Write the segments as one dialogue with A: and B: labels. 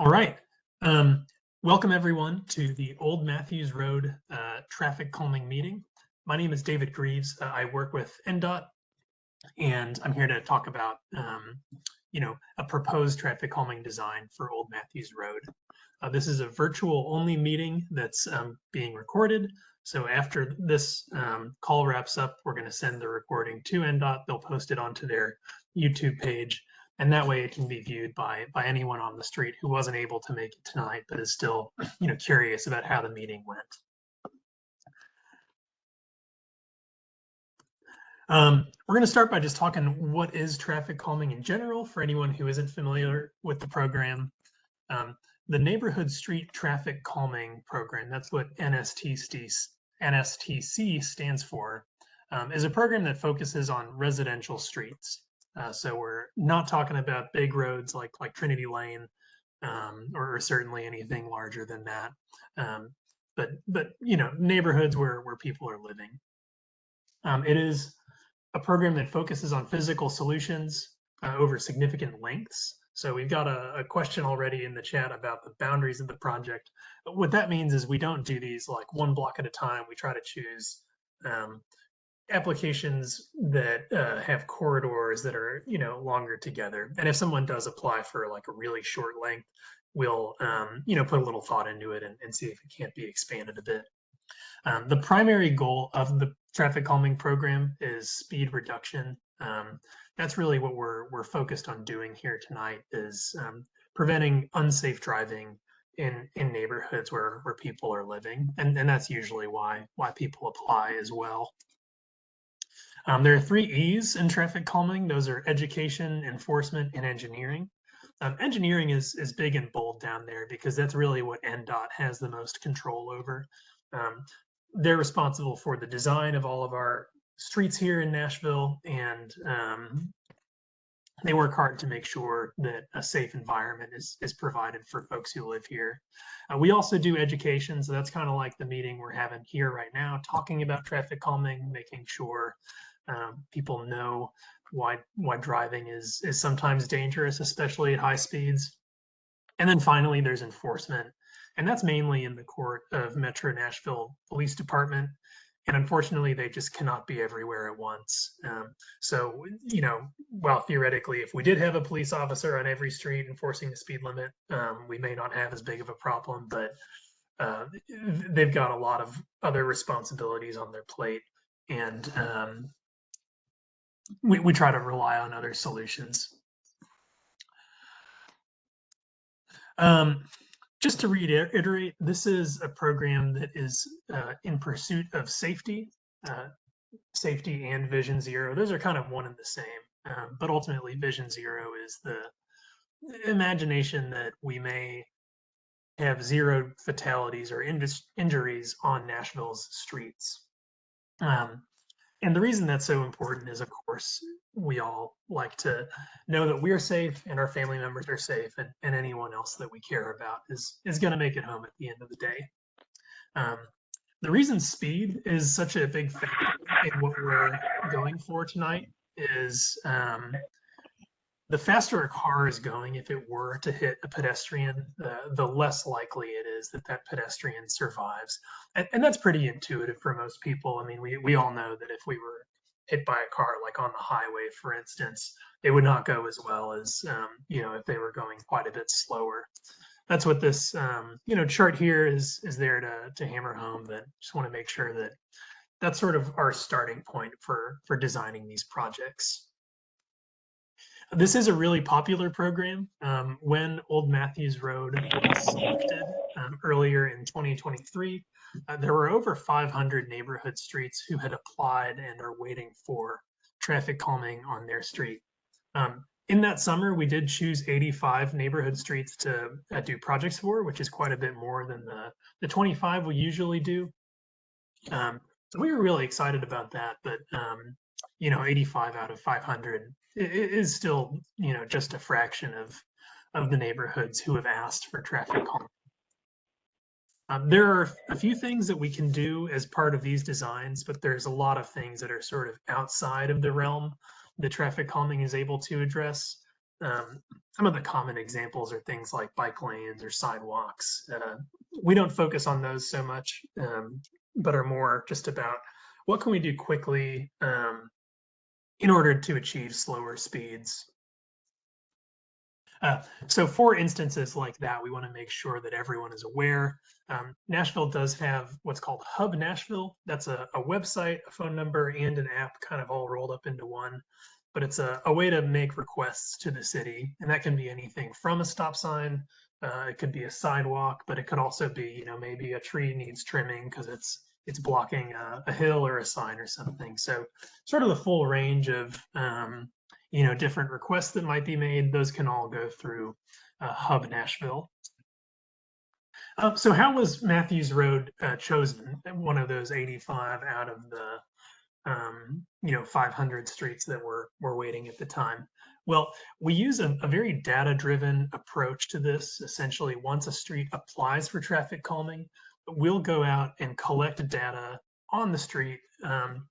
A: All right. Um, Welcome everyone to the Old Matthews Road traffic calming meeting. My name is David Greaves. I work with NDOT, and I'm here to talk about, a proposed traffic calming design for Old Matthews Road. This is a virtual only meeting that's being recorded. So after this call wraps up, we're going to send the recording to NDOT. They'll post it onto their YouTube page, and that way it can be viewed by anyone on the street who wasn't able to make it tonight but is still curious about how the meeting went. We're going to start by just talking what is traffic calming in general for anyone who isn't familiar with the program. The Neighborhood Street Traffic Calming Program, that's what NSTC stands for, is a program that focuses on residential streets. So we're not talking about big roads like Trinity Lane, or certainly anything larger than that. But neighborhoods where people are living. It is a program that focuses on physical solutions over significant lengths. So we've got a question already in the chat about the boundaries of the project. What that means is we don't do these like one block at a time. We try to choose applications that have corridors that are longer together. And if someone does apply for like a really short length, we'll put a little thought into it and see if it can't be expanded a bit. The primary goal of the traffic calming program is speed reduction. That's really what we're focused on doing here tonight, is preventing unsafe driving in neighborhoods where people are living, and that's usually why people apply as well. There are 3 E's in traffic calming. Those are education, enforcement, and engineering. Engineering is big and bold down there because that's really what NDOT has the most control over. They're responsible for the design of all of our streets here in Nashville, and they work hard to make sure that a safe environment is provided for folks who live here. We also do education, so that's kind of like the meeting we're having here right now, talking about traffic calming, making sure people know why driving is sometimes dangerous, especially at high speeds. And then finally, there's enforcement. And that's mainly in the court of Metro Nashville Police Department. And unfortunately, they just cannot be everywhere at once. So, while theoretically, if we did have a police officer on every street enforcing the speed limit, we may not have as big of a problem, but they've got a lot of other responsibilities on their plate. And we try to rely on other solutions. Just to reiterate, this is a program that is in pursuit of safety, safety and Vision Zero. Those are kind of one and the same, but ultimately Vision Zero is the imagination that we may have 0 fatalities or injuries on Nashville's streets. And the reason that's so important is, of course, we all like to know that we're safe and our family members are safe, and anyone else that we care about is going to make it home at the end of the day. The reason speed is such a big factor in what we're going for tonight is the faster a car is going, if it were to hit a pedestrian, the less likely it is that that pedestrian survives. And that's pretty intuitive for most people. I mean, we all know that if we were hit by a car, like on the highway, for instance, it would not go as well as, if they were going quite a bit slower. That's what this, chart here is there to hammer home. That just want to make sure that that's sort of our starting point for designing these projects. This is a really popular program. When Old Matthews Road was selected earlier in 2023, there were over 500 neighborhood streets who had applied and are waiting for traffic calming on their street. In that summer, we did choose 85 neighborhood streets to do projects for, which is quite a bit more than the 25 we usually do. So we were really excited about that, but 85 out of 500 is still, just a fraction of the neighborhoods who have asked for traffic calming. There are a few things that we can do as part of these designs, but there's a lot of things that are sort of outside of the realm that traffic calming is able to address. Some of the common examples are things like bike lanes or sidewalks. We don't focus on those so much, but are more just about what can we do quickly in order to achieve slower speeds. So for instances like that, we want to make sure that everyone is aware. Nashville does have what's called Hub Nashville. That's a website, a phone number, and an app kind of all rolled up into one. But it's a way to make requests to the city. And that can be anything from a stop sign. It could be a sidewalk, but it could also be, maybe a tree needs trimming because it's blocking a hill or a sign or something. So sort of the full range of different requests that might be made, those can all go through Hub Nashville. So how was Matthews Road chosen? One of those 85 out of the 500 streets that were waiting at the time. Well, we use a very data-driven approach to this. Essentially, once a street applies for traffic calming, we'll go out and collect data on the street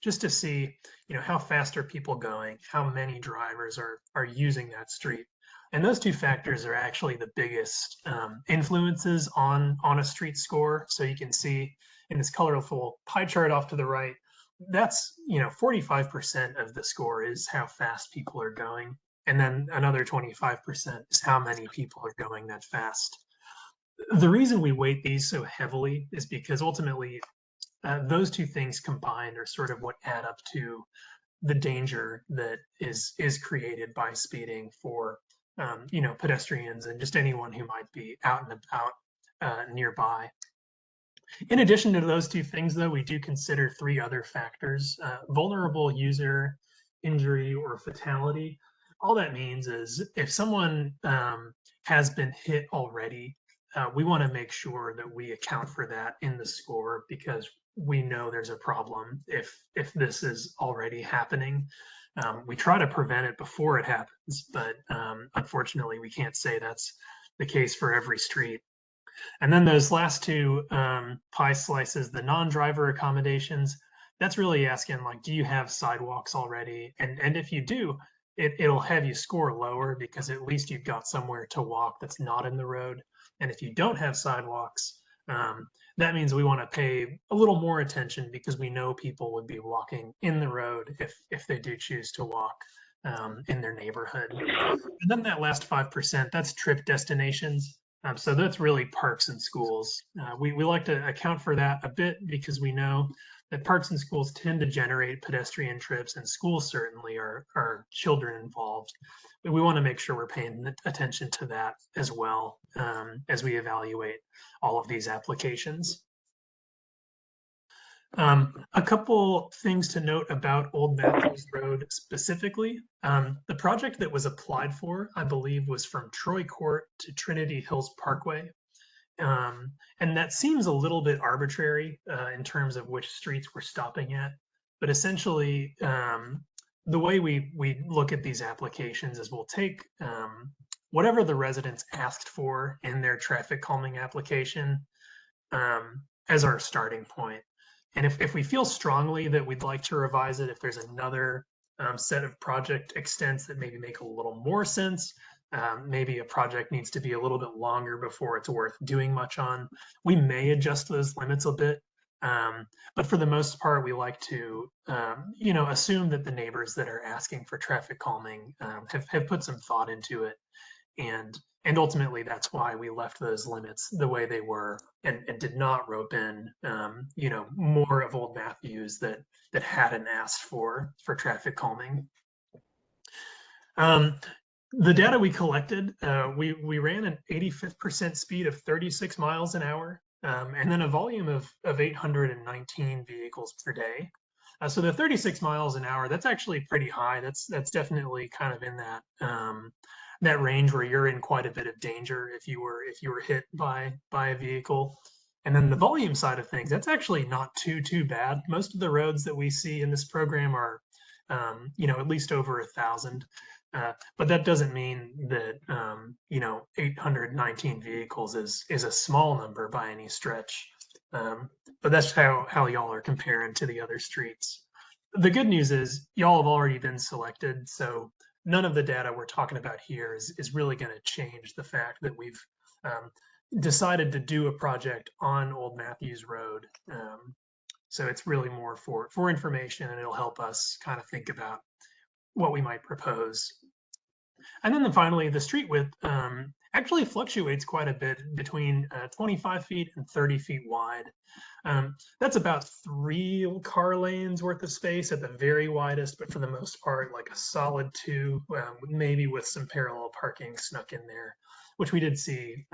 A: just to see, how fast are people going, how many drivers are using that street. And those two factors are actually the biggest influences on a street score. So you can see in this colorful pie chart off to the right, that's 45% of the score is how fast people are going, and then another 25% is how many people are going that fast. The reason we weight these so heavily is because ultimately those two things combined are sort of what add up to the danger that is created by speeding for pedestrians and just anyone who might be out and about nearby. In addition to those two things, though, we do consider three other factors: vulnerable user, injury, or fatality. All that means is if someone has been hit already, we want to make sure that we account for that in the score because we know there's a problem if this is already happening. We try to prevent it before it happens, but unfortunately, we can't say that's the case for every street. And then those last two pie slices, the non-driver accommodations, that's really asking like, do you have sidewalks already? And if you do, it'll have you score lower because at least you've got somewhere to walk that's not in the road. And if you don't have sidewalks, that means we want to pay a little more attention because we know people would be walking in the road if they do choose to walk in their neighborhood. And then that last 5%, that's trip destinations. So that's really parks and schools. We like to account for that a bit because we know that parks and schools tend to generate pedestrian trips, and schools certainly are children involved. But we want to make sure we're paying attention to that as well as we evaluate all of these applications. A couple things to note about Old Matthews Road specifically. The project that was applied for, I believe, was from Troy Court to Trinity Hills Parkway. And that seems a little bit arbitrary in terms of which streets we're stopping at. But essentially, the way we look at these applications is we'll take whatever the residents asked for in their traffic calming application as our starting point. And if we feel strongly that we'd like to revise it, if there's another set of project extents that maybe make a little more sense, maybe a project needs to be a little bit longer before it's worth doing much on, we may adjust those limits a bit. But for the most part, we like to, assume that the neighbors that are asking for traffic calming have put some thought into it. And ultimately, that's why we left those limits the way they were and did not rope in, more of Old Matthews that hadn't asked for traffic calming. The data we collected, we ran an 85th% speed of 36 miles an hour, and then a volume of 819 vehicles per day. So the 36 miles an hour, that's actually pretty high. That's definitely kind of in that range where you're in quite a bit of danger if you were hit by a vehicle. And then the volume side of things, that's actually not too bad. Most of the roads that we see in this program are, at least over 1,000. But that doesn't mean that 819 vehicles is a small number by any stretch. But that's how y'all are comparing to the other streets. The good news is y'all have already been selected, so none of the data we're talking about here is really going to change the fact that we've decided to do a project on Old Matthews Road. So it's really more for information, and it'll help us kind of think about what we might propose. And then finally, the street width actually fluctuates quite a bit between 25 feet and 30 feet wide. That's about 3 car lanes worth of space at the very widest, but for the most part, like a solid 2, maybe with some parallel parking snuck in there, which we did see,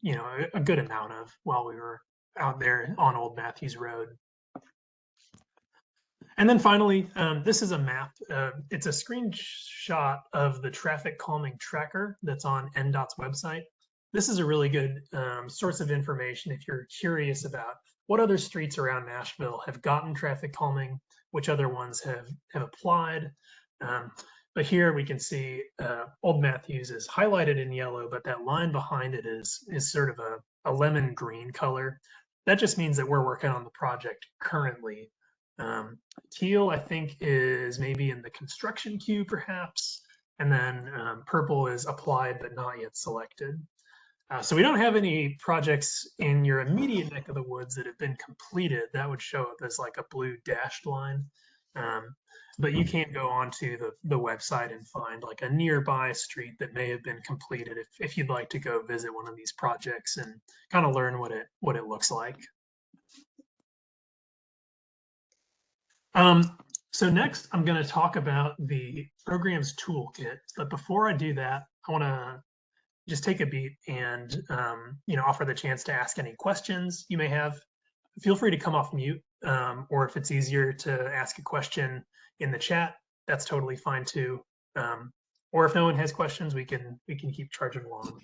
A: you know, a good amount of while we were out there on Old Matthews Road. And then finally, this is a map. It's a screenshot of the traffic calming tracker that's on NDOT's website. This is a really good source of information if you're curious about what other streets around Nashville have gotten traffic calming, which other ones have applied. But here we can see Old Matthews is highlighted in yellow, but that line behind it is sort of a lemon green color. That just means that we're working on the project currently. Teal, I think, is maybe in the construction queue, perhaps, and then purple is applied but not yet selected. So we don't have any projects in your immediate neck of the woods that have been completed. That would show up as like a blue dashed line. But you can go onto the website and find like a nearby street that may have been completed if you'd like to go visit one of these projects and kind of learn what it looks like. So next, I'm going to talk about the program's toolkit. But before I do that, I want to just take a beat and you know, offer the chance to ask any questions you may have. Feel free to come off mute, or if it's easier to ask a question in the chat, that's totally fine too. Or if no one has questions, we can keep charging along.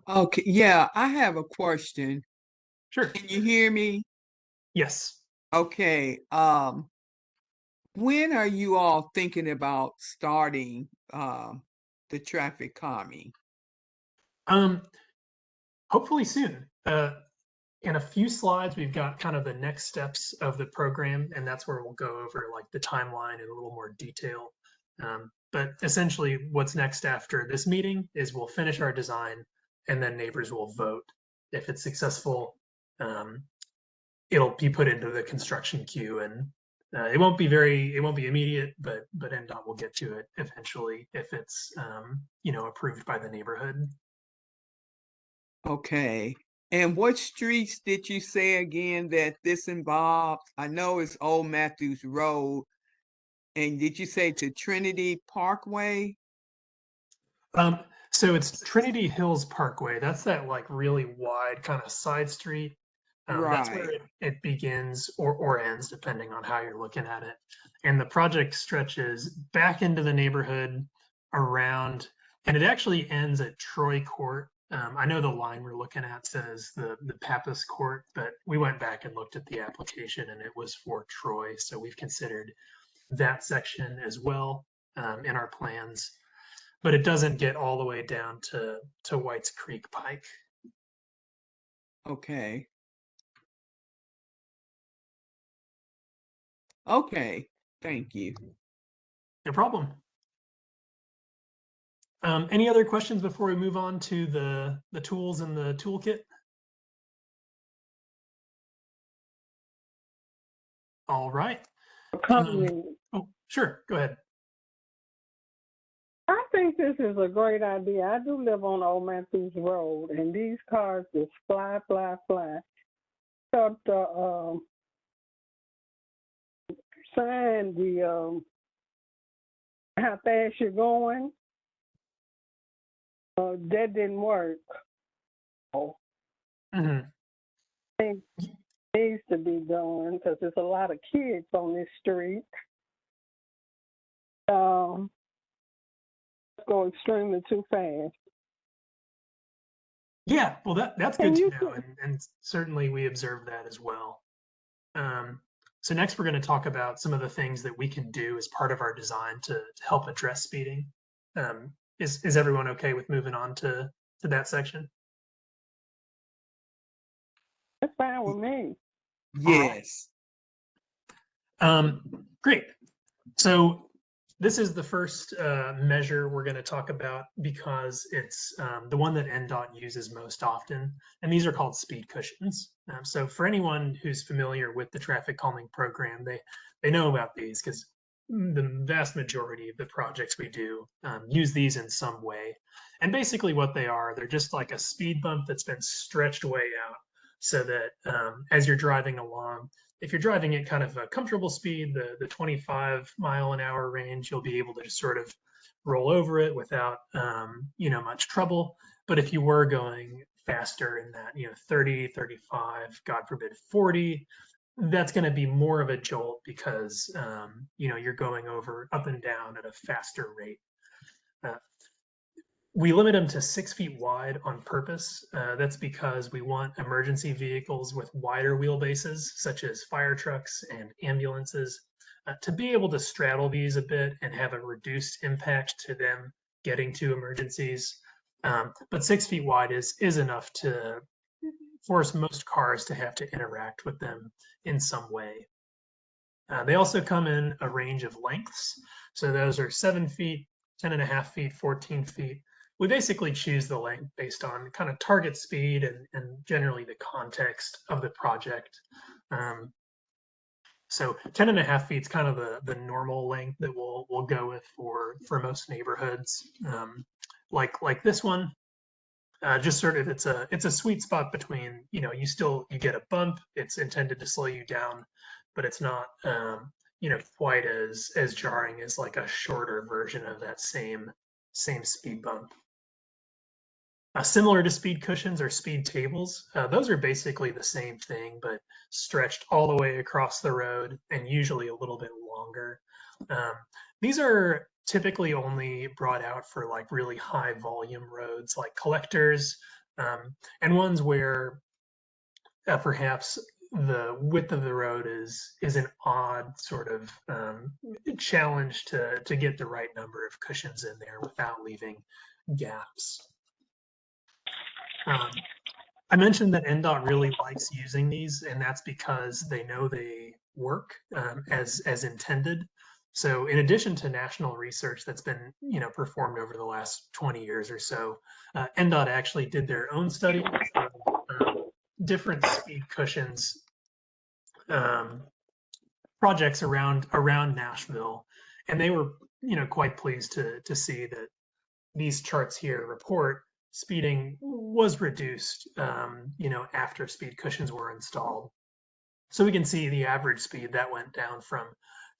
B: Okay, yeah, I have a question.
A: Sure.
B: Can you hear me?
A: Yes.
B: Okay. When are you all thinking about starting the traffic calming?
A: Hopefully soon. In a few slides, we've got kind of the next steps of the program, and that's where we'll go over like the timeline in a little more detail. But essentially, what's next after this meeting is we'll finish our design, and then neighbors will vote. If it's successful, it'll be put into the construction queue, and it won't be immediate, but NDOT will get to it eventually if it's you know, approved by the neighborhood.
B: Okay. And what streets did you say again that this involves? I know it's Old Matthews Road. And did you say to Trinity Parkway?
A: So it's Trinity Hills Parkway. That's that like really wide kind of side street. That's where
B: Right.
A: it begins or ends, depending on how you're looking at it. And the project stretches back into the neighborhood around, and it actually ends at Troy Court. I know the line we're looking at says the Pappas Court, but we went back and looked at the application and it was for Troy. So we've considered that section as well in our plans, but it doesn't get all the way down to White's Creek Pike.
B: Okay. Okay. Thank you.
A: No problem. Any other questions before we move on to the tools in the toolkit? All right. Oh, sure. Go ahead.
C: I think this is a great idea. I do live on Old Matthews Road, and these cars just fly, fly, fly. Got the sign, the how fast you're going. That didn't work. I think it needs to be done because there's a lot of kids on this street. Go extremely too fast.
A: Yeah, well, that's good to know, and certainly we observe that as well. So next we're going to talk about some of the things that we can do as part of our design to help address speeding. Is everyone okay with moving on to that section?
C: That's fine with me.
B: Yes.
A: Great. So This is the first measure we're going to talk about because it's the one that NDOT uses most often, and these are called speed cushions. So for anyone who's familiar with the traffic calming program, they know about these because the vast majority of the projects we do use these in some way. And basically what they are, they're just like a speed bump that's been stretched way out so that as you're driving along, if you're driving at kind of a comfortable speed, the 25-mile-an-hour range, you'll be able to just sort of roll over it without much trouble. But if you were going faster in that 30, 35, God forbid 40, that's going to be more of a jolt because you're going over up and down at a faster rate. We limit them to 6 feet wide on purpose. That's because we want emergency vehicles with wider wheelbases, such as fire trucks and ambulances, to be able to straddle these a bit and have a reduced impact to them getting to emergencies. But 6 feet wide is enough to force most cars to have to interact with them in some way. They also come in a range of lengths. So those are 7 feet, 10.5 feet, 14 feet. We basically choose the length based on kind of target speed and generally the context of the project. So 10.5 feet is kind of the normal length that we'll go with for most neighborhoods. Like this one, just sort of it's a sweet spot between, you get a bump, it's intended to slow you down, but it's not quite as jarring as like a shorter version of that same speed bump. Similar to speed cushions or speed tables, those are basically the same thing, but stretched all the way across the road and usually a little bit longer. These are typically only brought out for like really high volume roads like collectors, and ones where perhaps the width of the road is an odd sort of challenge to get the right number of cushions in there without leaving gaps. I mentioned that NDOT really likes using these, and that's because they know they work as intended. So in addition to national research that's been performed over the last 20 years or so, NDOT actually did their own study of different speed cushions projects around Nashville, and they were quite pleased to see that these charts here report speeding was reduced after speed cushions were installed. So we can see the average speed that went down from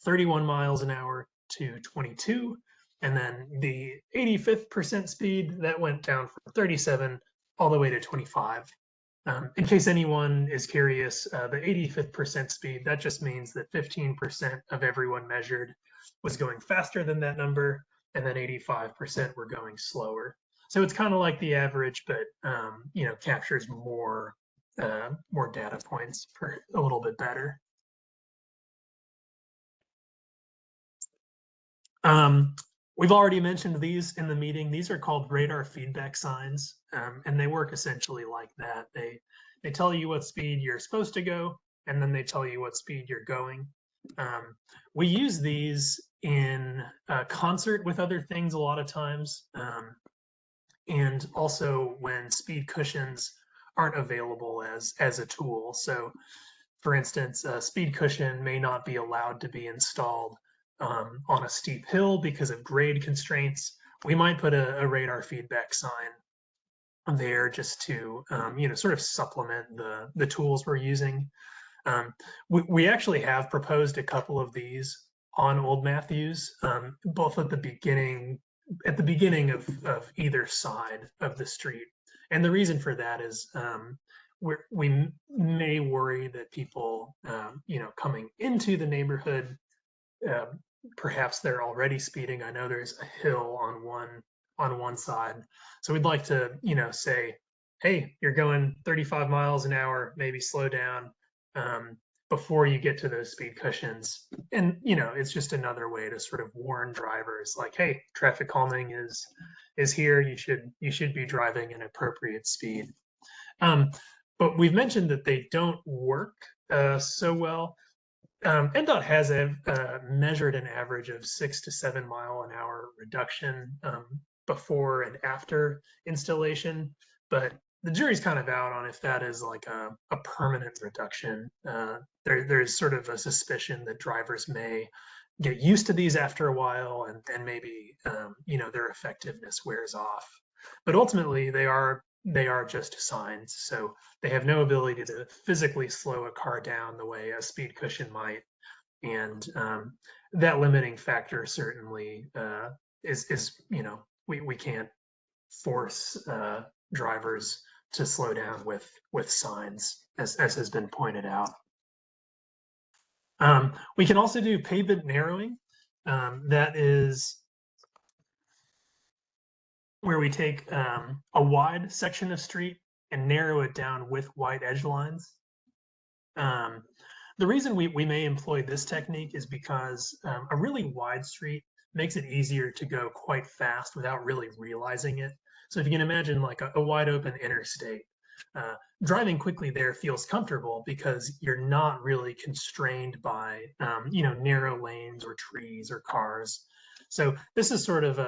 A: 31 miles an hour to 22, and then the 85th percent speed that went down from 37 all the way to 25. In case anyone is curious, the 85th percent speed, that just means that 15% of everyone measured was going faster than that number, and then 85% were going slower. So it's kind of like the average, but captures more data points for a little bit better. We've already mentioned these in the meeting. These are called radar feedback signs, and they work essentially like that. They tell you what speed you're supposed to go, and then they tell you what speed you're going. We use these in concert with other things a lot of times. And also when speed cushions aren't available as a tool. So for instance, a speed cushion may not be allowed to be installed on a steep hill because of grade constraints. We might put a radar feedback sign there just to sort of supplement the tools we're using. We actually have proposed a couple of these on Old Matthews, both at the beginning of either side of the street. And the reason for that is we may worry that people, coming into the neighborhood, perhaps they're already speeding. I know there's a hill on one side. So we'd like to, say, hey, you're going 35 miles an hour, maybe slow down before you get to those speed cushions. And, it's just another way to sort of warn drivers like, hey, traffic calming is here. You should be driving an appropriate speed. But we've mentioned that they don't work so well. NDOT has measured an average of 6 to 7 mile an hour reduction before and after installation, but the jury's kind of out on if that is like a permanent reduction. There's sort of a suspicion that drivers may get used to these after a while, and maybe their effectiveness wears off. But ultimately, they are just signs, so they have no ability to physically slow a car down the way a speed cushion might, and that limiting factor certainly is we can't force drivers to slow down with signs, as has been pointed out. We can also do pavement narrowing. That is where we take a wide section of street and narrow it down with white edge lines. The reason we may employ this technique is because a really wide street makes it easier to go quite fast without really realizing it. So if you can imagine like a wide open interstate, driving quickly there feels comfortable because you're not really constrained by narrow lanes or trees or cars. So this is sort of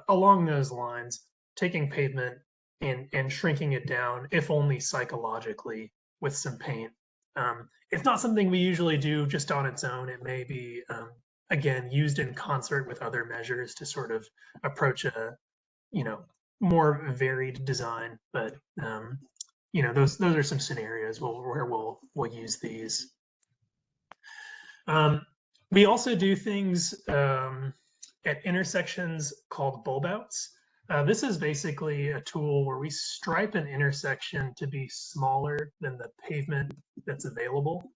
A: along those lines, taking pavement and shrinking it down, if only psychologically, with some paint. It's not something we usually do just on its own. It may be, again, used in concert with other measures to sort of approach a, more varied design. But those are some scenarios where we'll use these. We also do things at intersections called bulb outs. This is basically a tool where we stripe an intersection to be smaller than the pavement that's available.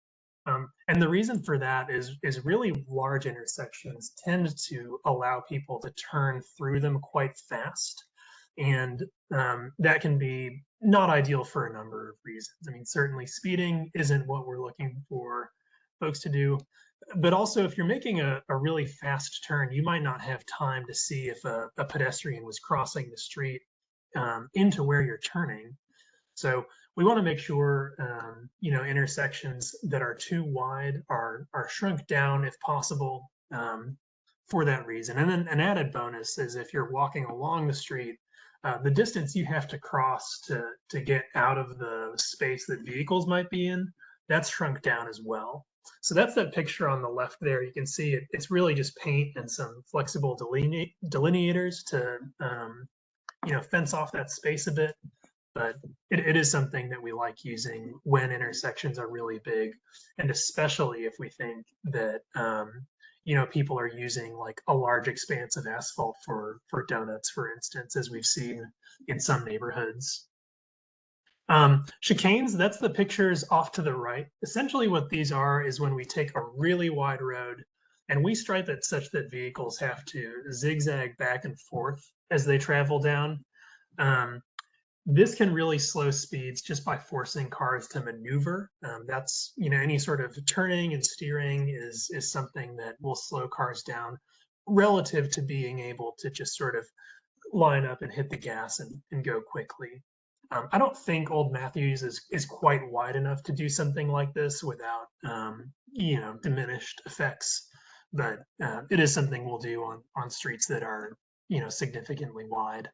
A: And the reason for that is really large intersections tend to allow people to turn through them quite fast. And that can be not ideal for a number of reasons. I mean, certainly speeding isn't what we're looking for folks to do. But also, if you're making a really fast turn, you might not have time to see if a pedestrian was crossing the street into where you're turning. So we want to make sure, intersections that are too wide are shrunk down if possible for that reason. And then an added bonus is if you're walking along the street, the distance you have to cross to get out of the space that vehicles might be in, that's shrunk down as well. So that's that picture on the left there. You can see it's really just paint and some flexible delineators to fence off that space a bit. But it is something that we like using when intersections are really big, and especially if we think that people are using like a large expanse of asphalt for donuts, for instance, as we've seen in some neighborhoods. Chicanes, that's the pictures off to the right. Essentially what these are is when we take a really wide road and we stripe it such that vehicles have to zigzag back and forth as they travel down. This can really slow speeds just by forcing cars to maneuver. That's, any sort of turning and steering is something that will slow cars down relative to being able to just sort of line up and hit the gas and go quickly. I don't think Old Matthews is quite wide enough to do something like this without, diminished effects, but it is something we'll do on streets that are, significantly wide.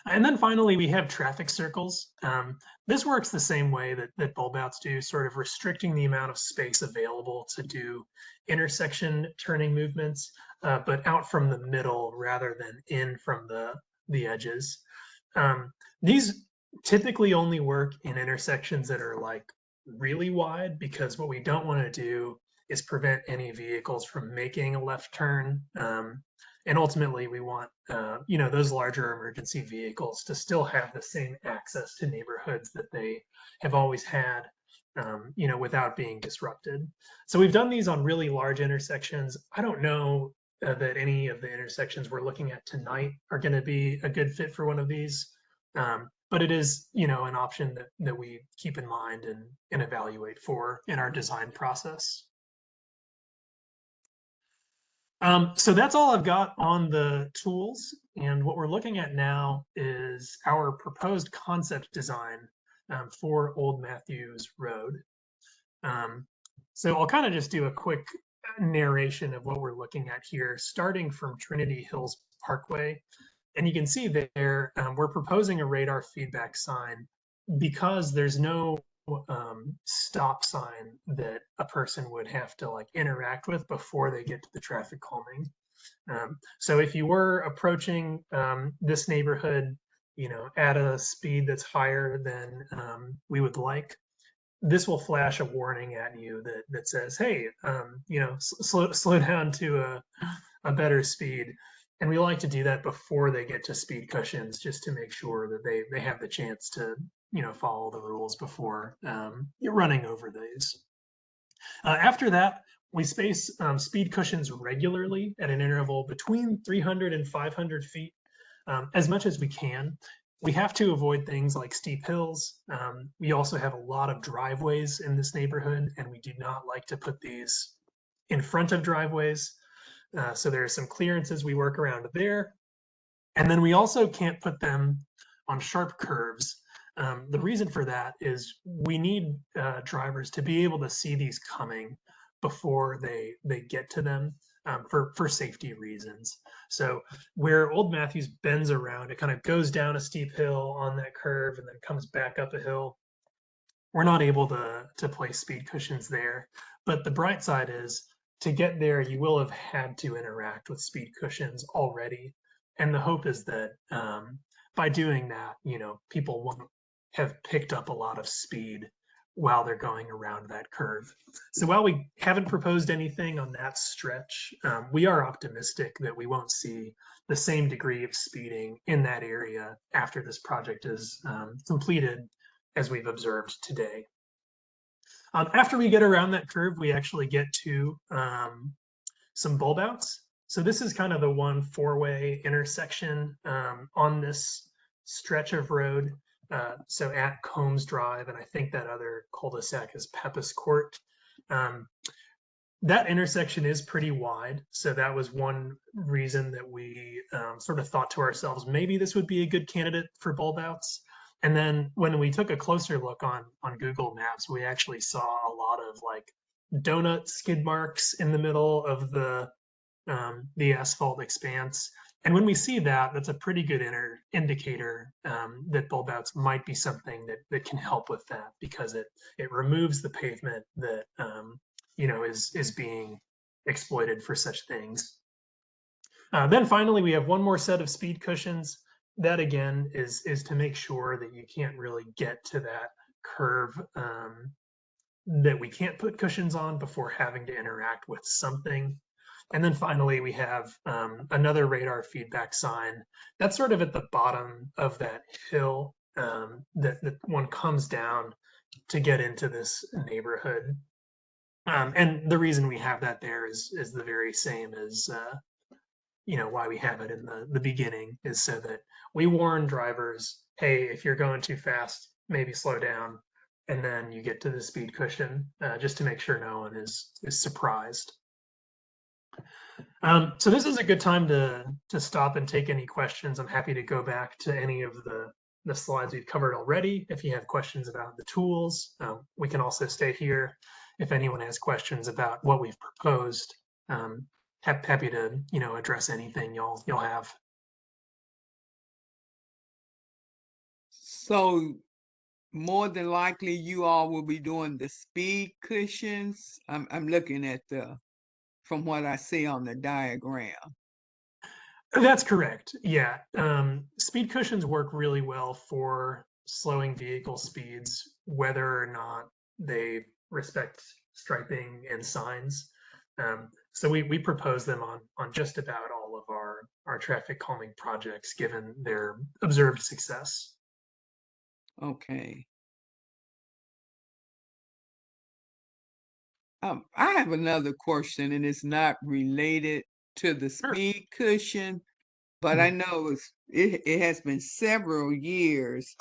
A: And then finally, we have traffic circles. This works the same way that bulb outs do, sort of restricting the amount of space available to do intersection turning movements, but out from the middle rather than in from the edges. These typically only work in intersections that are like really wide, because what we don't want to do is prevent any vehicles from making a left turn. And ultimately, we want those larger emergency vehicles to still have the same access to neighborhoods that they have always had, without being disrupted. So we've done these on really large intersections. I don't know that any of the intersections we're looking at tonight are going to be a good fit for one of these, but it is, an option that we keep in mind and evaluate for in our design process. So that's all I've got on the tools, and what we're looking at now is our proposed concept design for Old Matthews Road. So I'll kind of just do a quick narration of what we're looking at here, starting from Trinity Hills Parkway. And you can see there, we're proposing a radar feedback sign because there's no stop sign that a person would have to like interact with before they get to the traffic calming. So if you were approaching this neighborhood, you know, at a speed that's higher than we would like, this will flash a warning at you that says, "Hey, you know, slow down to a better speed." And we like to do that before they get to speed cushions, just to make sure that they have the chance to, you know, follow the rules before you're running over these. After that, we space speed cushions regularly at an interval between 300 and 500 feet, as much as we can. We have to avoid things like steep hills. We also have a lot of driveways in this neighborhood, and we do not like to put these in front of driveways. So there are some clearances we work around there. And then we also can't put them on sharp curves. The reason for that is we need drivers to be able to see these coming before they get to them, for safety reasons. So where Old Matthews bends around, it kind of goes down a steep hill on that curve and then comes back up a hill. We're not able to place speed cushions there. But the bright side is, to get there, you will have had to interact with speed cushions already. And the hope is that by doing that, you know, people won't have picked up a lot of speed while they're going around that curve. So while we haven't proposed anything on that stretch, we are optimistic that we won't see the same degree of speeding in that area after this project is completed as we've observed today. After we get around that curve, we actually get to some bulb outs. So this is kind of the one four-way intersection on this stretch of road. So at Combs Drive, and I think that other cul-de-sac is Pepys Court. That intersection is pretty wide. So that was one reason that we sort of thought to ourselves, maybe this would be a good candidate for bulb outs. And then when we took a closer look on Google Maps, we actually saw a lot of like donut skid marks in the middle of the asphalt expanse. And when we see that, that's a pretty good indicator that bulb outs might be something that can help with that, because it removes the pavement that you know is being exploited for such things. Then finally, we have one more set of speed cushions. That again is to make sure that you can't really get to that curve that we can't put cushions on before having to interact with something. And then finally, we have another radar feedback sign that's sort of at the bottom of that hill that one comes down to get into this neighborhood. And the reason we have that there is the very same as you know, why we have it in the beginning, is so that we warn drivers, hey, if you're going too fast, maybe slow down, and then you get to the speed cushion, just to make sure no one is surprised. So this is a good time to stop and take any questions. I'm happy to go back to any of the slides we've covered already. If you have questions about the tools, we can also stay here if anyone has questions about what we've proposed. Happy to, you know, address anything you'll have.
B: So more than likely, you all will be doing the speed cushions. I'm looking at from what I see on the diagram.
A: That's correct. Yeah. Speed cushions work really well for slowing vehicle speeds, whether or not they respect striping and signs. So we propose them on just about all of our traffic calming projects, given their observed success.
B: Okay. I have another question, and it's not related to the
A: Sure.
B: speed cushion, but I know it has been several years,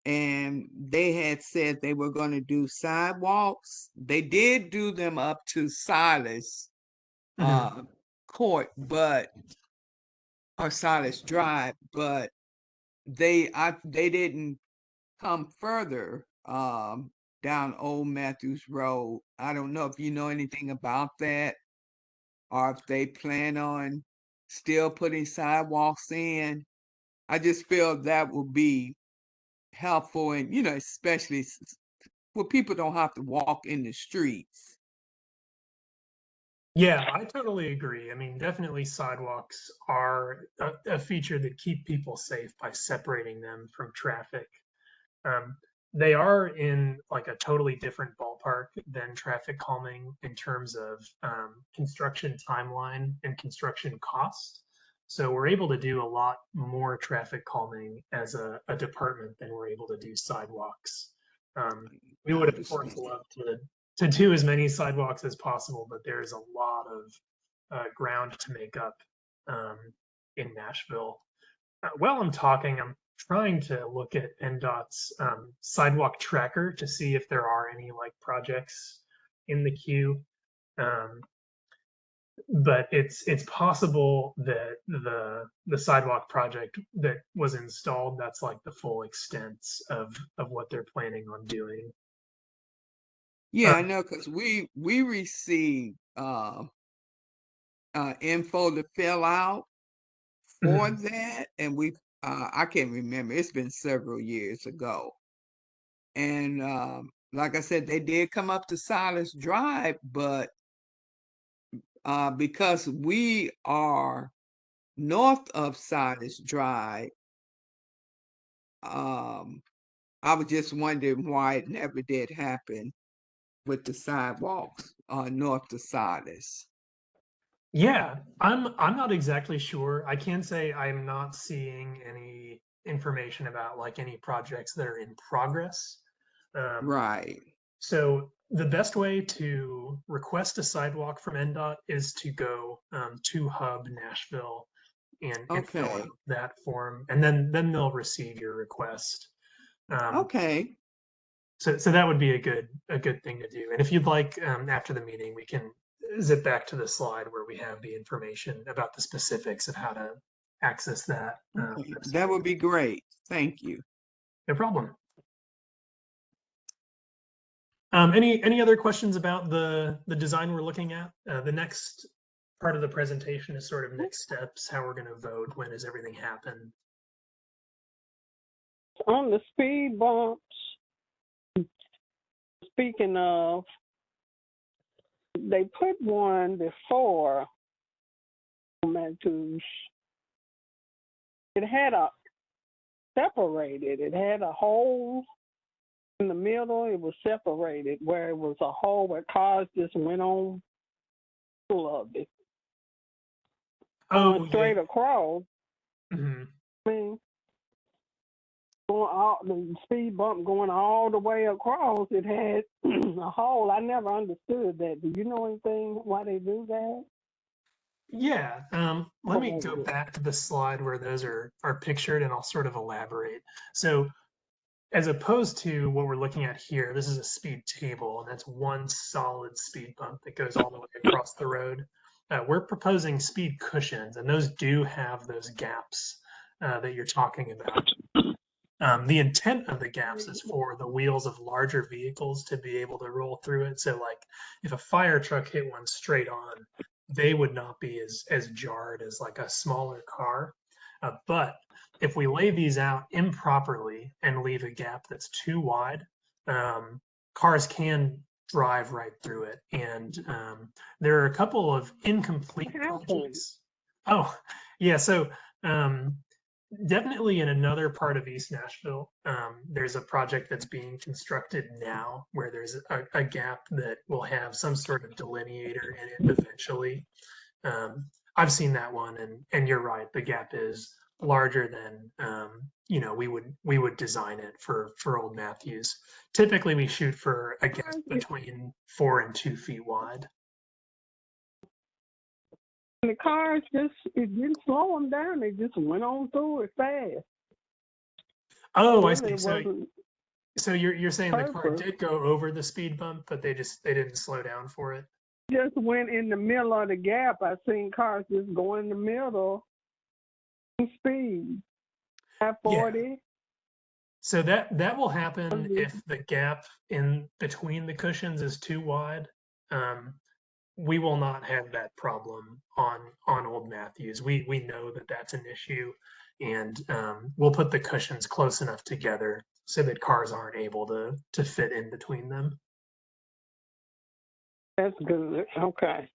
B: and they had said they were going to do sidewalks. They did do them up to Silas Court, or Silas Drive, but they didn't come further. down Old Matthews Road. I don't know if you know anything about that or if they plan on still putting sidewalks in. I just feel that would be helpful, and especially where people don't have to walk in the streets.
A: Yeah, I totally agree. I mean, definitely sidewalks are a feature that keep people safe by separating them from traffic. Um, they are in like a totally different ballpark than traffic calming in terms of construction timeline and construction cost. So we're able to do a lot more traffic calming as a department than we're able to do sidewalks. We
B: I
A: would of course
B: understand.
A: love to do as many sidewalks as possible, but there's a lot of ground to make up um, in Nashville. While I'm talking, I'm trying to look at NDOT's sidewalk tracker to see if there are any like projects in the queue. Um, but it's possible that the sidewalk project that was installed, that's like the full extent of what they're planning on doing.
B: Yeah, I know, because we received info to fill out for
A: Mhm.
B: that, and I can't remember. It's been several years ago. And like I said, they did come up to Silas Drive, but because we are north of Silas Drive, um, I was just wondering why it never did happen with the sidewalks north to Silas.
A: Yeah, I'm not exactly sure. I can say I'm not seeing any information about like any projects that are in progress. Um,
B: Right.
A: So the best way to request a sidewalk from NDOT is to go to Hub Nashville and fill
B: Okay.
A: out that form, and then they'll receive your request. Um,
B: Okay.
A: so that would be a good thing to do. And if you'd like, after the meeting, we can zip back to the slide where we have the information about the specifics of how to access that
B: Okay. That
A: website.
B: would be great. Thank you.
A: No problem. Any other questions about the design we're looking at? The next part of the presentation is sort of next steps, how we're going to vote, when does everything happen?
C: On the speed bumps, speaking of, they put one before Matthews. It had a separated. It had a hole in the middle. It was separated where it was a hole where cars just went on full of it.
A: Oh,
C: Straight
A: yeah.
C: across.
A: Hmm.
C: I mean, going all the speed bump going all the way across, it had a hole. I never understood that. Do you know anything why they do that?
A: Yeah. Let me go back to the slide where those are pictured, and I'll sort of elaborate. So as opposed to what we're looking at here, this is a speed table, and that's one solid speed bump that goes all the way across the road. We're proposing speed cushions, and those do have those gaps that you're talking about. The intent of the gaps is for the wheels of larger vehicles to be able to roll through it. So, like, if a fire truck hit one straight on, they would not be as jarred as like a smaller car. But if we lay these out improperly and leave a gap that's too wide, cars can drive right through it. And there are a couple of incomplete projects. Oh, yeah. So definitely in another part of East Nashville, there's a project that's being constructed now where there's a gap that will have some sort of delineator in it eventually. I've seen that one, and you're right, the gap is larger than we would design it for Old Matthews. Typically, we shoot for a gap between 4 and 2 feet wide.
C: And the cars it didn't slow them down. They just went on through it fast.
A: Oh, I
C: Really,
A: see. So you're saying the car
C: purpose.
A: did go over the speed bump, but they didn't slow down for it.
C: Just went in the middle of the gap. I seen cars just go in the middle. Speed. 40.
A: So that will happen if the gap in between the cushions is too wide. We will not have that problem on Old Matthews. We know that that's an issue, and we'll put the cushions close enough together so that cars aren't able to fit in between them.
C: That's good. Okay.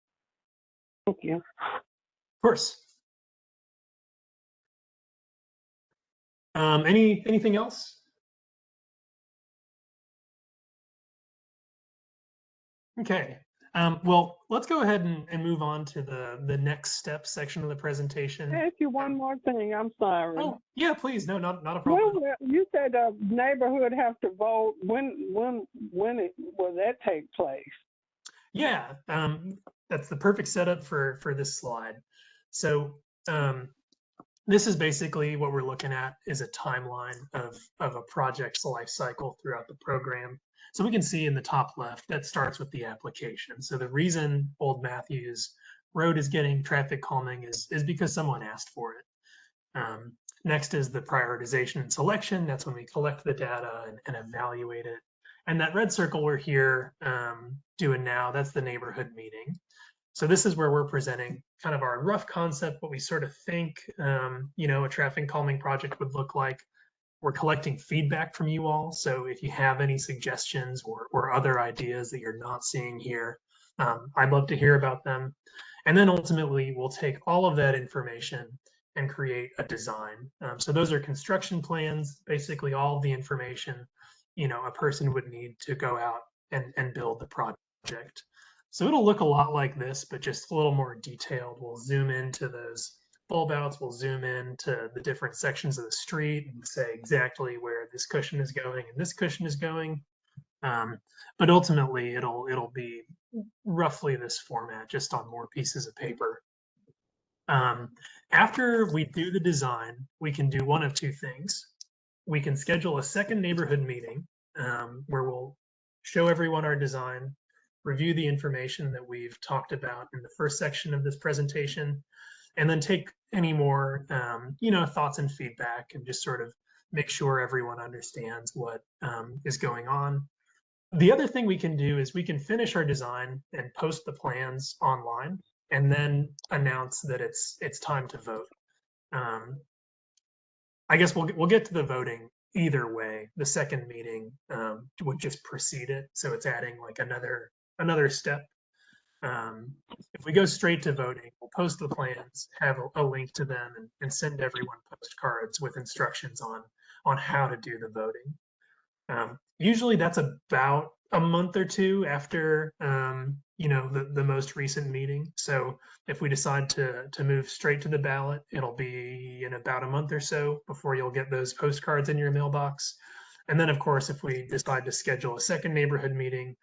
C: Thank you.
A: Of course. Anything else? Okay. Well, let's go ahead and move on to the next step section of the presentation.
C: Ask you one more thing. I'm sorry.
A: Oh, yeah, please. No, not a problem.
C: You said the neighborhood have to vote. When will that take place?
A: Yeah, that's the perfect setup for this slide. So this is basically what we're looking at is a timeline of a project's life cycle throughout the program. So we can see in the top left, that starts with the application. So the reason Old Matthews Road is getting traffic calming is because someone asked for it. Next is the prioritization and selection. That's when we collect the data and evaluate it. And that red circle we're here doing now, that's the neighborhood meeting. So this is where we're presenting kind of our rough concept, what we sort of think, a traffic calming project would look like. We're collecting feedback from you all. So if you have any suggestions or other ideas that you're not seeing here, I'd love to hear about them. And then ultimately, we'll take all of that information and create a design. So those are construction plans, basically all of the information, a person would need to go out and build the project. So it'll look a lot like this, but just a little more detailed. We'll zoom into those bulb outs, we'll zoom in to the different sections of the street and say exactly where this cushion is going and this cushion is going. But ultimately, it'll be roughly this format, just on more pieces of paper. After we do the design, we can do one of two things. We can schedule a second neighborhood meeting where we'll show everyone our design, review the information that we've talked about in the first section of this presentation, and then take any more, thoughts and feedback and just sort of make sure everyone understands what is going on. The other thing we can do is we can finish our design and post the plans online and then announce that it's time to vote. I guess we'll get to the voting either way. The second meeting would just precede it, so it's adding like another step. If we go straight to voting, we'll post the plans, have a link to them, and send everyone postcards with instructions on how to do the voting. Usually that's about a month or two after the most recent meeting. So if we decide to move straight to the ballot, it'll be in about a month or so before you'll get those postcards in your mailbox. And then, of course, if we decide to schedule a second neighborhood meeting,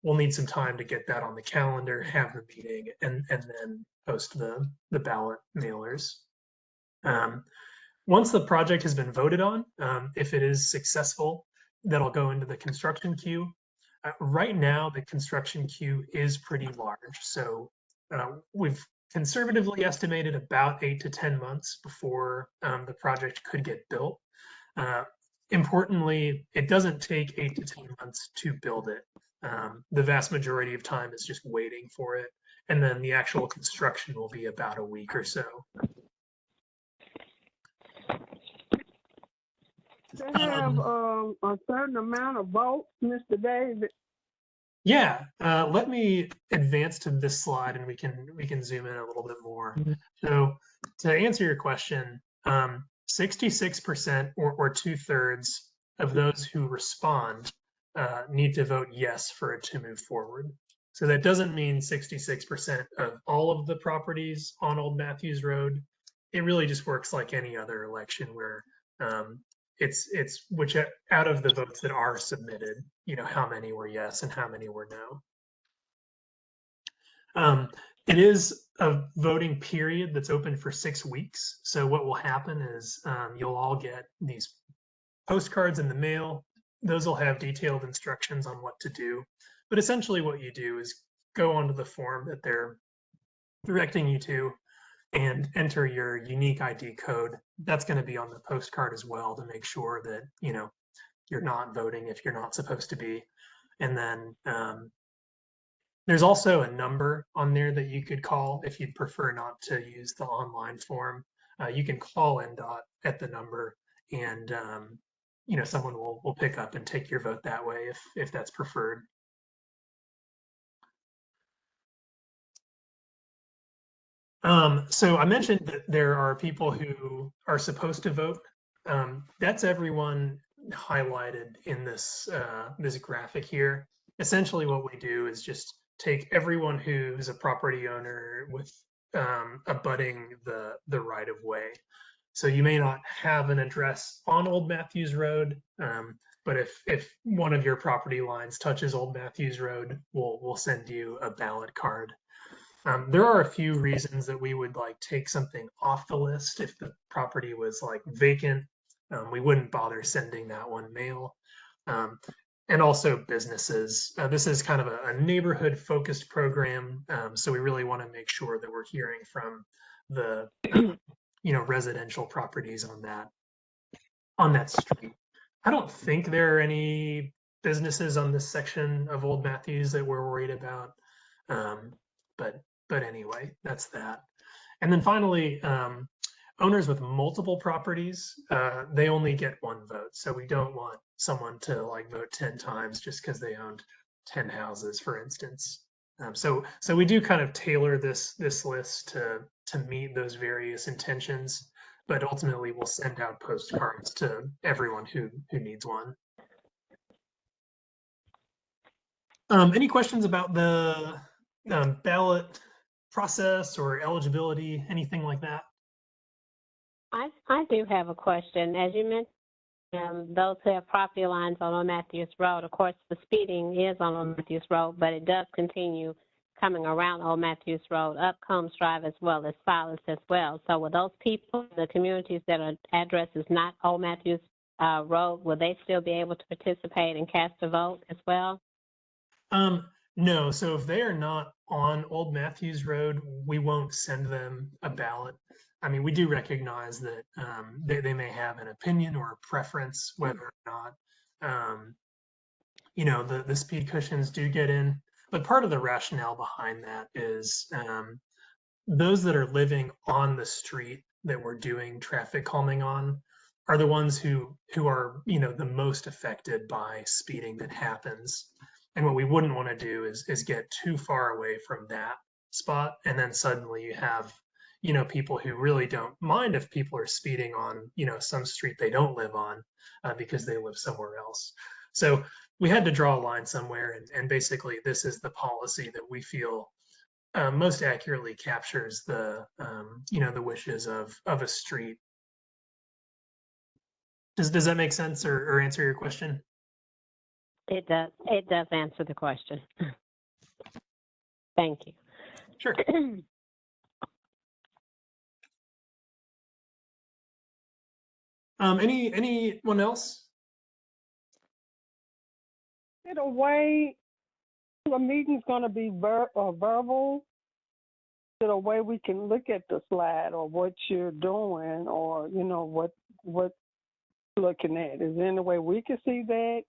A: we'll need some time to get that on the calendar, have the meeting, and then post the ballot mailers. Once the project has been voted on, if it is successful, that'll go into the construction queue. Right now, the construction queue is pretty large. So we've conservatively estimated about 8 to 10 months before the project could get built. Importantly, it doesn't take 8 to 10 months to build it. The vast majority of time is just waiting for it. And then the actual construction will be about a week or so.
C: They have a certain amount of votes, Mr. David.
A: Yeah, let me advance to this slide and we can zoom in a little bit more. So to answer your question, 66% or 2/3 of those who respond need to vote yes for it to move forward. So that doesn't mean 66% of all of the properties on Old Matthews Road. It really just works like any other election where it's which out of the votes that are submitted, how many were yes and how many were no. It is a voting period that's open for 6 weeks. So what will happen is you'll all get these postcards in the mail. Those will have detailed instructions on what to do. But essentially what you do is go onto the form that they're directing you to, and enter your unique ID code. That's going to be on the postcard as well to make sure that, you're not voting if you're not supposed to be. And then there's also a number on there that you could call if you'd prefer not to use the online form. You can call NDOT at the number, and someone will pick up and take your vote that way if that's preferred. So I mentioned that there are people who are supposed to vote. That's everyone highlighted in this this graphic here. Essentially, what we do is just take everyone who's a property owner with abutting the right of way. So you may not have an address on Old Matthews Road, but if one of your property lines touches Old Matthews Road, we'll send you a ballot card. There are a few reasons that we would like take something off the list. If the property was like vacant, we wouldn't bother sending that one mail. And also businesses. This is kind of a neighborhood focused program. So we really want to make sure that we're hearing from the residential properties on that street. I don't think there are any businesses on this section of Old Matthews that we're worried about. But anyway, that's that. And then finally, owners with multiple properties, they only get one vote. So we don't want someone to like vote 10 times just because they owned 10 houses, for instance. So we do kind of tailor this list to meet those various intentions, but ultimately we'll send out postcards to everyone who needs one. Any questions about the ballot process or eligibility, anything like that?
D: I do have a question. As you mentioned, those who have property lines on Old Matthews Road, of course, the speeding is on Old Matthews Road, but it does continue coming around Old Matthews Road, up Combs Drive, as well as Silas as well. So will those people, the communities that are addresses not Old Matthews Road, will they still be able to participate and cast a vote as well?
A: No. So if they are not on Old Matthews Road, we won't send them a ballot. I mean, we do recognize that they may have an opinion or a preference whether or not, the speed cushions do get in. But part of the rationale behind that is those that are living on the street that we're doing traffic calming on are the ones who are, the most affected by speeding that happens. And what we wouldn't want to do is get too far away from that spot. And then suddenly you have, people who really don't mind if people are speeding on, some street they don't live on because they live somewhere else. So we had to draw a line somewhere. And basically this is the policy that we feel most accurately captures the, the wishes of a street. Does that make sense or answer your question?
D: It does. It does answer the question. Thank you.
A: Sure. Anyone else?
C: In a way, the meeting's going to be verbal. In a way, we can look at the slide or what you're doing, or what you're looking at. Is there any way we can see that?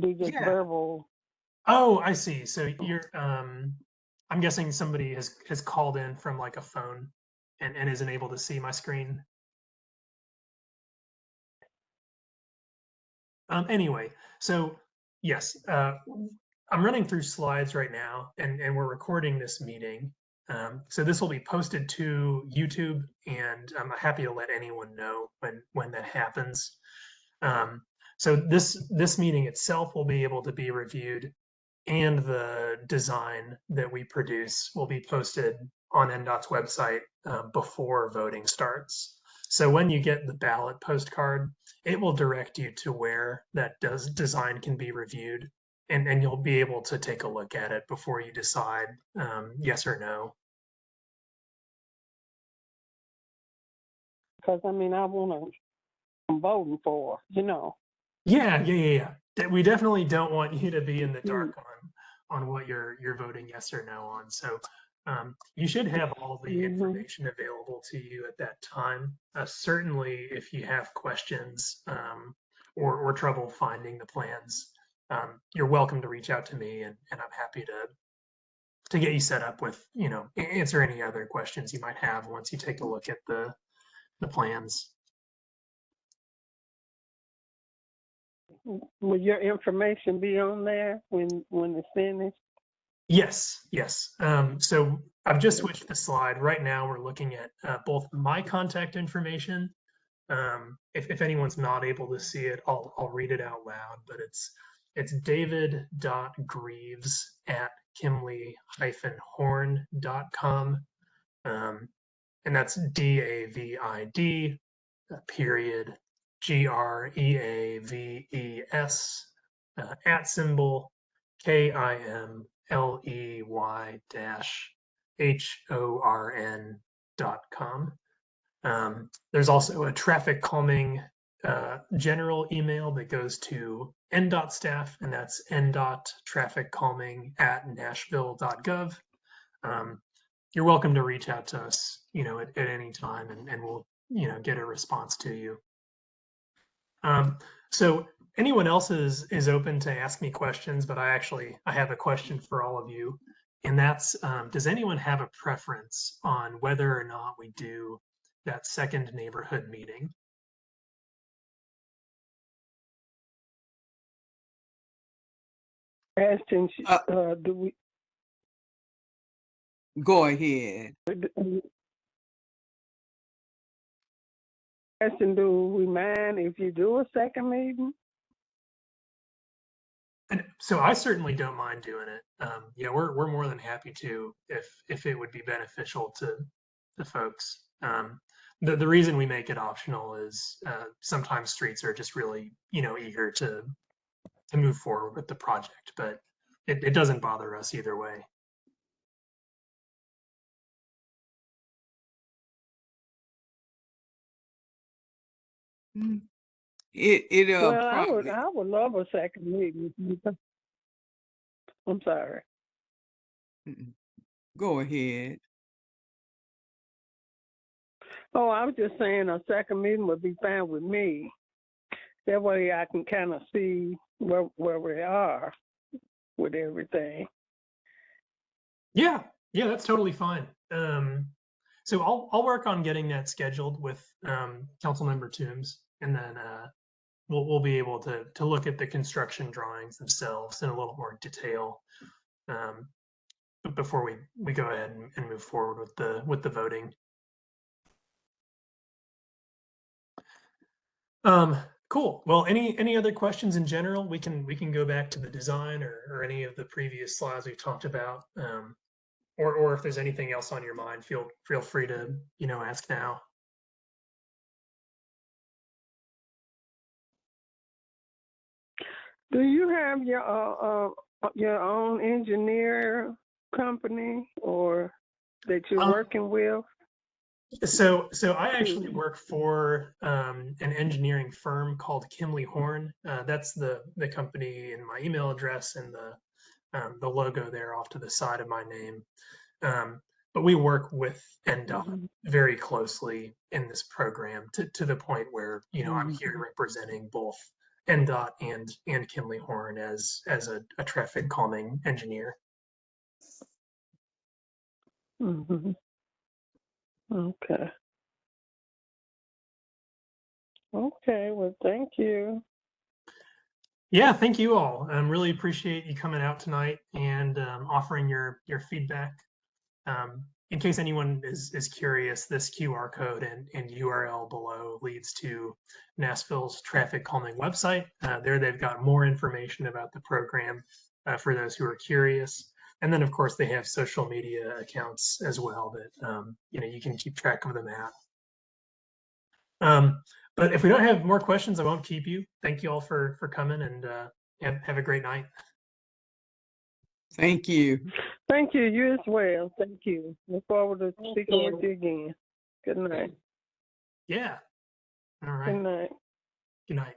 C: Be just verbal.
A: Oh, I see. So you're I'm guessing somebody has called in from like a phone and isn't able to see my screen. Anyway, so yes, I'm running through slides right now and we're recording this meeting. So this will be posted to YouTube, and I'm happy to let anyone know when that happens. So this meeting itself will be able to be reviewed, and the design that we produce will be posted on NDOT's website before voting starts. So when you get the ballot postcard, it will direct you to where that design can be reviewed, and you'll be able to take a look at it before you decide yes or no.
C: Because I want to. I'm voting for.
A: Yeah. We definitely don't want you to be in the dark on what you're voting yes or no on. So You should have all the
C: Mhm.
A: information available to you at that time. Certainly, if you have questions or trouble finding the plans, you're welcome to reach out to me, and I'm happy to get you set up with, answer any other questions you might have once you take a look at the plans.
C: Will your information be on there when it's finished?
A: Yes, yes. So I've just switched the slide. Right now, we're looking at both my contact information. If anyone's not able to see it, I'll read it out loud. But it's david.greaves@kimley-horn.com, and that's DAVID period GREAVES @KIMLEY-HORN.com. There's also a traffic calming general email that goes to NDOT staff, and that's NDOT.TrafficCalming.Nashville.gov. You're welcome to reach out to us, at any time, and we'll, get a response to you. So anyone else is open to ask me questions, but I have a question for all of you, and that's, does anyone have a preference on whether or not we do that second neighborhood meeting?
C: Ashton, do we?
B: Go ahead.
C: Ashton, do we mind if you do a second meeting?
A: And so I certainly don't mind doing it. We're more than happy to if it would be beneficial to the folks. The reason we make it optional is sometimes streets are just really eager to move forward with the project, but it doesn't bother us either way.
B: It'll
C: Well,
B: probably.
C: I would love a second meeting. I'm sorry.
B: Go ahead.
C: Oh, I was just saying a second meeting would be fine with me. That way I can kind of see where we are with everything.
A: Yeah, that's totally fine. So I'll work on getting that scheduled with Councilmember Toombs, and then we'll be able to look at the construction drawings themselves in a little more detail before we go ahead and move forward with the voting. Cool. Well, any other questions in general? We can go back to the design or any of the previous slides we talked about. Or if there's anything else on your mind, feel free to ask now.
C: Do you have your own engineer company or that you're working with?
A: So I actually work for an engineering firm called Kimley Horn. That's the company and my email address and the logo there off to the side of my name. But we work with NDOT very closely in this program to the point where I'm here representing both NDOT and Kimley Horn as a traffic calming engineer.
C: Mm-hmm. Okay. Okay. Well, thank you.
A: Yeah, thank you all. Really appreciate you coming out tonight and offering your feedback. In case anyone is curious, this QR code and URL below leads to Nashville's traffic calming website. There they've got more information about the program for those who are curious. And then, of course, they have social media accounts as well that you can keep track of them at. But if we don't have more questions, I won't keep you. Thank you all for coming, and have a great night.
B: Thank you.
C: Thank you. You as well. Thank you. Look forward to speaking with you again. Good night.
A: Yeah. All right.
C: Good night.
A: Good night.